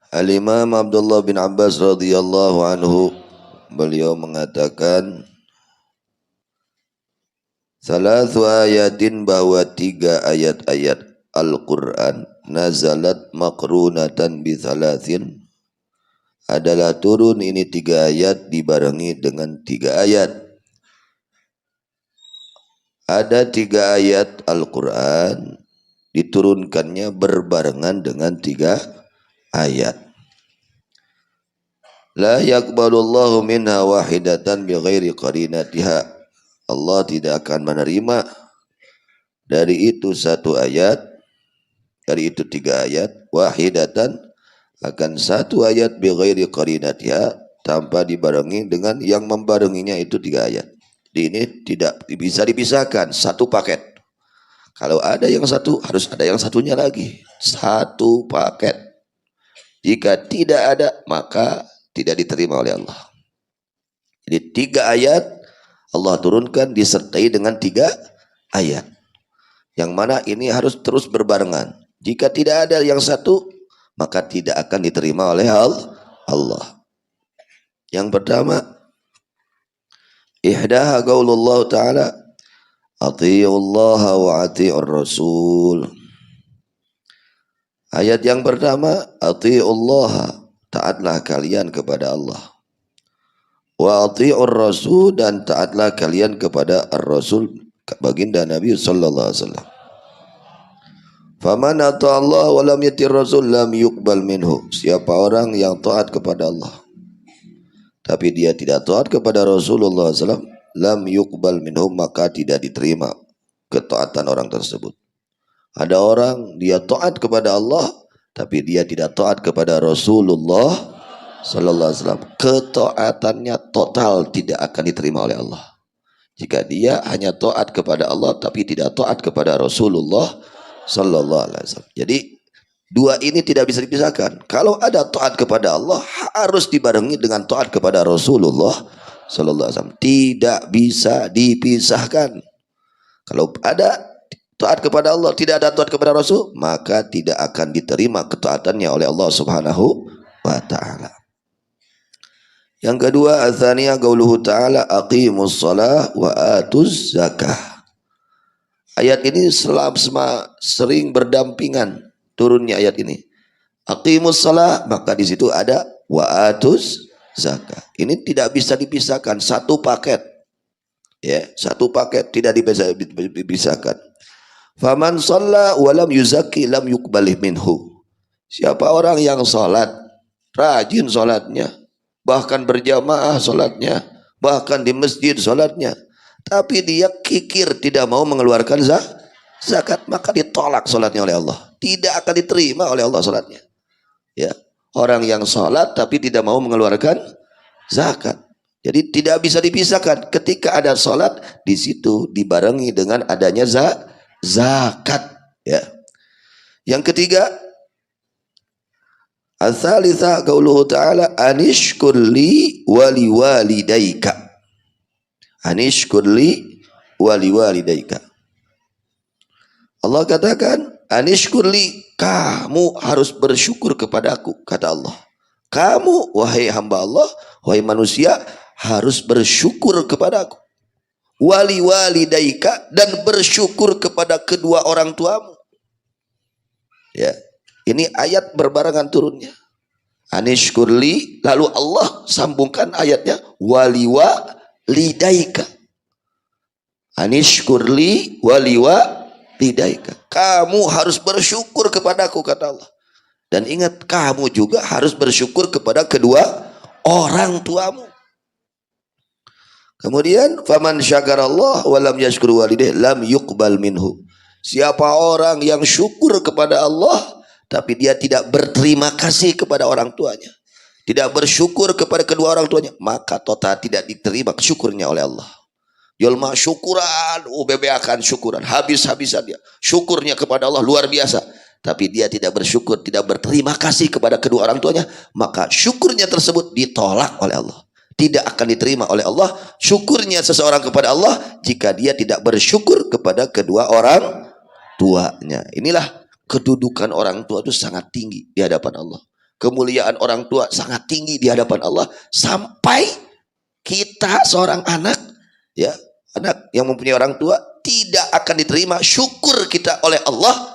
Al-Imam Abdullah bin Abbas radhiyallahu anhu, beliau mengatakan salasu ayatin, bahwa 3 ayat-ayat Al-Quran nazalat makrunatan bi thalathin, adalah turun ini 3 ayat dibarengi dengan 3 ayat. Ada 3 ayat Al-Quran diturunkannya berbarengan dengan 3 ayat. La yaqbalullahu minha wahidatan bighairi qarinatiha. Allah tidak akan menerima dari itu 1 ayat, dari itu 3 ayat, wahidatan, akan 1 ayat bighairi qarinatiha, tanpa dibarengi dengan yang membarenginya itu 3 ayat. Ini tidak bisa dipisahkan, satu paket. Kalau ada yang satu, harus ada yang satunya lagi. Satu paket. Jika tidak ada, maka tidak diterima oleh Allah. Jadi 3 ayat Allah turunkan disertai dengan 3 ayat. Yang mana ini harus terus berbarengan. Jika tidak ada yang satu, maka tidak akan diterima oleh Allah. Yang pertama, ihdaha qaulullah ta'ala ati'ullaha wa ati'ur rasul. Ayat yang pertama, ati'ullaha, taatlah kalian kepada Allah, wa ati'ur rasul, dan taatlah kalian kepada ar-rasul, baginda Nabi sallallahu alaihi wasallam. Faman ata'allah wa lam yatir rasul lam yuqbal minhu. Siapa orang yang taat kepada Allah tapi dia tidak taat kepada Rasulullah SAW, lam yuqbal minhum, maka tidak diterima ketaatan orang tersebut. Ada orang dia taat kepada Allah tapi dia tidak taat kepada Rasulullah sallallahu alaihi wasallam. Ketaatannya total tidak akan diterima oleh Allah. Jika dia hanya taat kepada Allah tapi tidak taat kepada Rasulullah sallallahu alaihi wasallam. Jadi 2 ini tidak bisa dipisahkan. Kalau ada taat kepada Allah, harus dibarengi dengan taat kepada Rasulullah sallallahu alaihi wasallam. Tidak bisa dipisahkan. Kalau ada taat kepada Allah, tidak ada taat kepada Rasul, maka tidak akan diterima ketaatannya oleh Allah Subhanahu wa taala. Yang kedua, ats-tsaniyah qauluhu ta'ala aqimus shalah wa atuz zakah. Ayat ini sering berdampingan turunnya ayat ini. Aqimus shalah, maka di situ ada wa atuz zakah. Ini tidak bisa dipisahkan, satu paket. Ya, satu paket, tidak dipisahkan. Faman shalla wa lam yuzakki lam yuqbalih minhu. Siapa orang yang salat, rajin salatnya, bahkan berjamaah salatnya, bahkan di masjid salatnya, tapi dia kikir tidak mau mengeluarkan zakat, maka ditolak salatnya oleh Allah. Tidak akan diterima oleh Allah salatnya. Ya, orang yang salat tapi tidak mau mengeluarkan zakat. Jadi tidak bisa dipisahkan. Ketika ada salat, di situ dibarengi dengan adanya zakat. Ya. Yang ketiga, ats-tsalitsah qauluhu ta'ala anishkur li wa liwalidayka. Anishkur li wa liwalidayka. Allah katakan, anishkurli, kamu harus bersyukur kepadaku, kata Allah. Kamu, wahai hamba Allah, wahai manusia, harus bersyukur kepadaku. Wali walidaika, dan bersyukur kepada kedua orang tuamu. Ya, ini ayat berbarengan turunnya. Anishkurli, lalu Allah sambungkan ayatnya wali walidaika. Anishkurli wali walidaika. Kamu harus bersyukur kepadaku, kata Allah. Dan ingat, kamu juga harus bersyukur kepada kedua orang tuamu. Kemudian faman syakarallah wa lam yashkur walidayh lam yuqbal minhu. Siapa orang yang syukur kepada Allah tapi dia tidak berterima kasih kepada orang tuanya, tidak bersyukur kepada kedua orang tuanya, maka total tidak diterima syukurnya oleh Allah. Yulma syukuran, bebeakan syukuran, habis-habisan dia. Syukurnya kepada Allah luar biasa. Tapi dia tidak bersyukur, tidak berterima kasih kepada kedua orang tuanya, maka syukurnya tersebut ditolak oleh Allah. Tidak akan diterima oleh Allah syukurnya seseorang kepada Allah jika dia tidak bersyukur kepada kedua orang tuanya. Inilah kedudukan orang tua itu sangat tinggi di hadapan Allah. kemuliaan orang tua sangat tinggi di hadapan Allah, sampai kita seorang anak, ya, anak yang mempunyai orang tua tidak akan diterima syukur kita oleh Allah.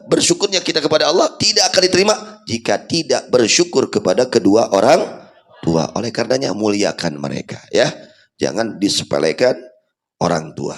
Bersyukurnya kita kepada Allah tidak akan diterima jika tidak bersyukur kepada kedua orang tua. Oleh karenanya muliakan mereka, ya. Jangan disepelekan orang tua.